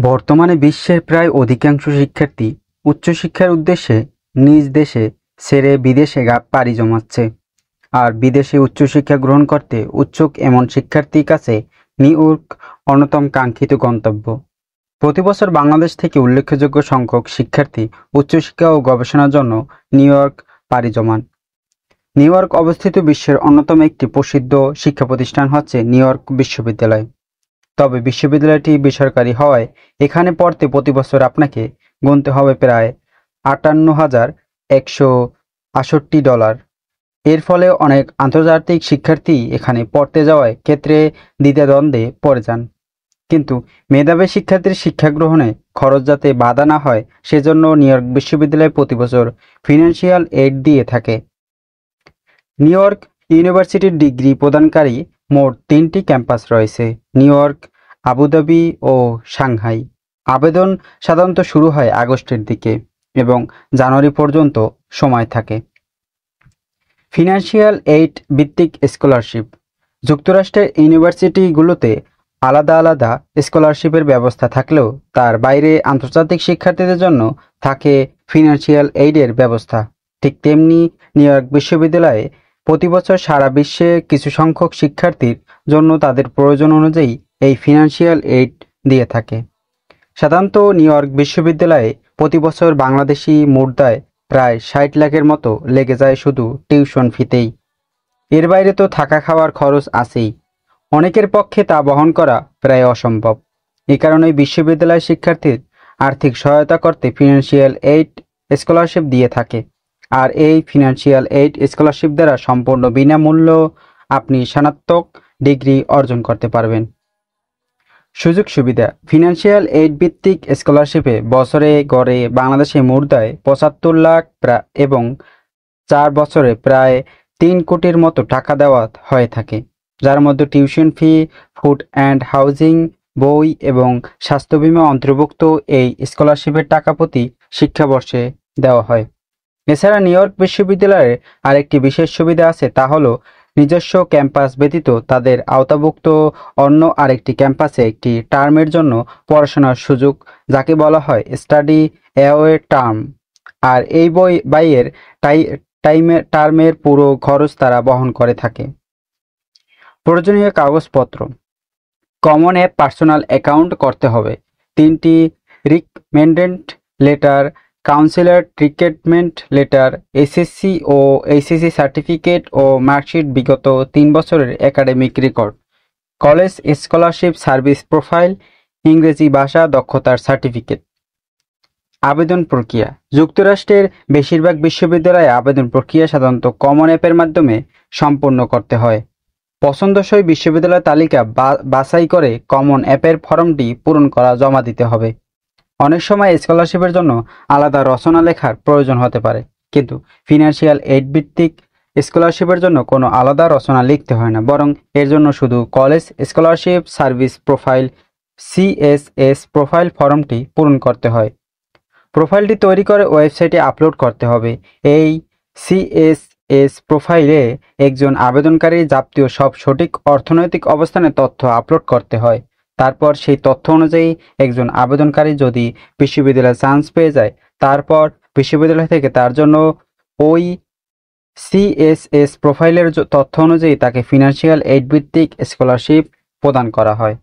বর্তমানে বিশ্বের প্রায় অধিকাংশ শিক্ষার্থী উচ্চশিক্ষার উদ্দেশ্যে নিজ দেশে ছেড়ে বিদেশে পাড়ি জমাচ্ছে। আর বিদেশে উচ্চশিক্ষা গ্রহণ করতে উৎসুক এমন শিক্ষার্থীর কাছে নিউ ইয়র্ক অন্যতম কাঙ্ক্ষিত গন্তব্য। প্রতিবছর বাংলাদেশ থেকে উল্লেখযোগ্য সংখ্যক শিক্ষার্থী উচ্চশিক্ষা ও গবেষণার জন্য নিউ ইয়র্ক পাড়ি জমান। নিউ ইয়র্ক অবস্থিত বিশ্বের অন্যতম একটি প্রসিদ্ধ শিক্ষা প্রতিষ্ঠান হচ্ছে নিউ ইয়র্ক বিশ্ববিদ্যালয়। তবে বিশ্ববিদ্যালয়টি বেসরকারি হওয়ায় এখানে পড়তে প্রতি বছর আপনাকে গুনতে হবে প্রায় $৫৮,১৬৮। এর ফলে অনেক আন্তর্জাতিক শিক্ষার্থী এখানে পড়তে যাওয়ার ক্ষেত্রে দ্বিধাদ্বন্দ্বে পড়ে যান। কিন্তু মেধাবী শিক্ষার্থীর শিক্ষা গ্রহণে খরচ যাতে বাধা না হয় সেজন্য নিউ ইয়র্ক বিশ্ববিদ্যালয় প্রতি বছর ফিনান্সিয়াল এইড দিয়ে থাকে। নিউ ইয়র্ক ইউনিভার্সিটির ডিগ্রি প্রদানকারী মোট ৩টি ক্যাম্পাস রয়েছে: নিউ ইয়র্ক, আবুধাবি ও সাংহাই। আবেদন সাধারণত শুরু হয় আগস্টের দিকে এবং জানুয়ারি পর্যন্ত সময় থাকে। ফিনান্সিয়াল এইড ভিত্তিক স্কলারশিপ। যুক্তরাষ্ট্রের ইউনিভার্সিটিগুলোতে আলাদা আলাদা স্কলারশিপের ব্যবস্থা থাকলেও তার বাইরে আন্তর্জাতিক শিক্ষার্থীদের জন্য থাকে ফিনান্সিয়াল এইডের ব্যবস্থা। ঠিক তেমনি নিউ ইয়র্ক বিশ্ববিদ্যালয়ে প্রতি বছর সারা বিশ্বে কিছু সংখ্যক শিক্ষার্থীর জন্য তাদের প্রয়োজন অনুযায়ী এই ফিনান্সিয়াল এইড দিয়ে থাকে। সাধারণত নিউ ইয়র্ক বিশ্ববিদ্যালয়ে প্রতি বছর বাংলাদেশি মুদ্রায় প্রায় ৬০ লাখের মতো লেগে যায় শুধু টিউশন ফিতেই। এর বাইরে তো থাকা খাওয়ার খরচ আছেই। অনেকের পক্ষে তা বহন করা প্রায় অসম্ভব। এ কারণেই বিশ্ববিদ্যালয় শিক্ষার্থীর আর্থিক সহায়তা করতে ফিনান্সিয়াল এইড স্কলারশিপ দিয়ে থাকে। আর এই ফিনান্সিয়াল এইড স্কলারশিপ দ্বারা সম্পূর্ণ বিনামূল্য আপনি স্নাতক ডিগ্রি অর্জন করতে পারবেন। সুযোগ সুবিধা। ফিনান্সিয়াল এইড ভিত্তিক স্কলারশিপে বছরে গড়ে বাংলাদেশে মুদ্রায় ৭৫ লাখ এবং ৪ বছরে প্রায় ৩ কোটির মতো টাকা দেওয়া হয়ে থাকে, যার মধ্যে tuition fee, food and housing, বই এবং স্বাস্থ্য বীমা অন্তর্ভুক্ত। এই স্কলারশিপের টাকা প্রতি শিক্ষাবর্ষে দেওয়া হয়। এছাড়া নিউ ইয়র্ক বিশ্ববিদ্যালয়ের আরেকটি বিশেষ সুবিধা আছে, তা হলো নিজস্ব ক্যাম্পাস ব্যতীত তাদের আওতাভুক্ত অন্য আরেকটি ক্যাম্পাসে একটি টার্মের জন্য পড়াশোনার সুযোগ, যাকে বলা হয় স্টাডি অ্যাওয়ে টার্ম। আর এই বইয়ের টার্মের পুরো খরচ তারা বহন করে থাকে। প্রয়োজনীয় কাগজপত্র। কমন অ্যাপ পার্সোনাল অ্যাকাউন্ট করতে হবে। 3টি recommended letter, counsellor recruitment letter, SSC ও এইচএসসি সার্টিফিকেট ও মার্কশিট, বিগত 3 বছরের academic record, college scholarship service profile, ইংরেজি ভাষা দক্ষতার সার্টিফিকেট। আবেদন প্রক্রিয়া। যুক্তরাষ্ট্রের বেশিরভাগ বিশ্ববিদ্যালয়ে আবেদন প্রক্রিয়া সাধারণত কমন অ্যাপের মাধ্যমে সম্পন্ন করতে হয়। পছন্দসই বিশ্ববিদ্যালয়ের তালিকা বাছাই করে কমন অ্যাপের ফর্মটি পূরণ করা জমা দিতে হবে। অনেক সময় স্কলারশিপের জন্য আলাদা রচনা লেখার প্রয়োজন হতে পারে, কিন্তু ফিনান্সিয়াল এইড ভিত্তিক স্কলারশিপের জন্য কোনো আলাদা রচনা লিখতে হয় না, বরং এর জন্য শুধু college scholarship service profile CSS profile ফর্মটি পূরণ করতে হয়। প্রোফাইলটি তৈরি করে ওয়েবসাইটে আপলোড করতে হবে। এই CSS প্রোফাইলে একজন আবেদনকারীর যাবতীয় সব সঠিক অর্থনৈতিক অবস্থানের তথ্য আপলোড করতে হয়। তারপর সেই তথ্য অনুযায়ী একজন আবেদনকারী যদি বিশ্ববিদ্যালয়ে চান্স পেয়ে যায়, তারপর বিশ্ববিদ্যালয় থেকে তার জন্য ওই CSS প্রোফাইলের তথ্য অনুযায়ী তাকে ফিনান্সিয়াল এইড ভিত্তিক স্কলারশিপ প্রদান করা হয়।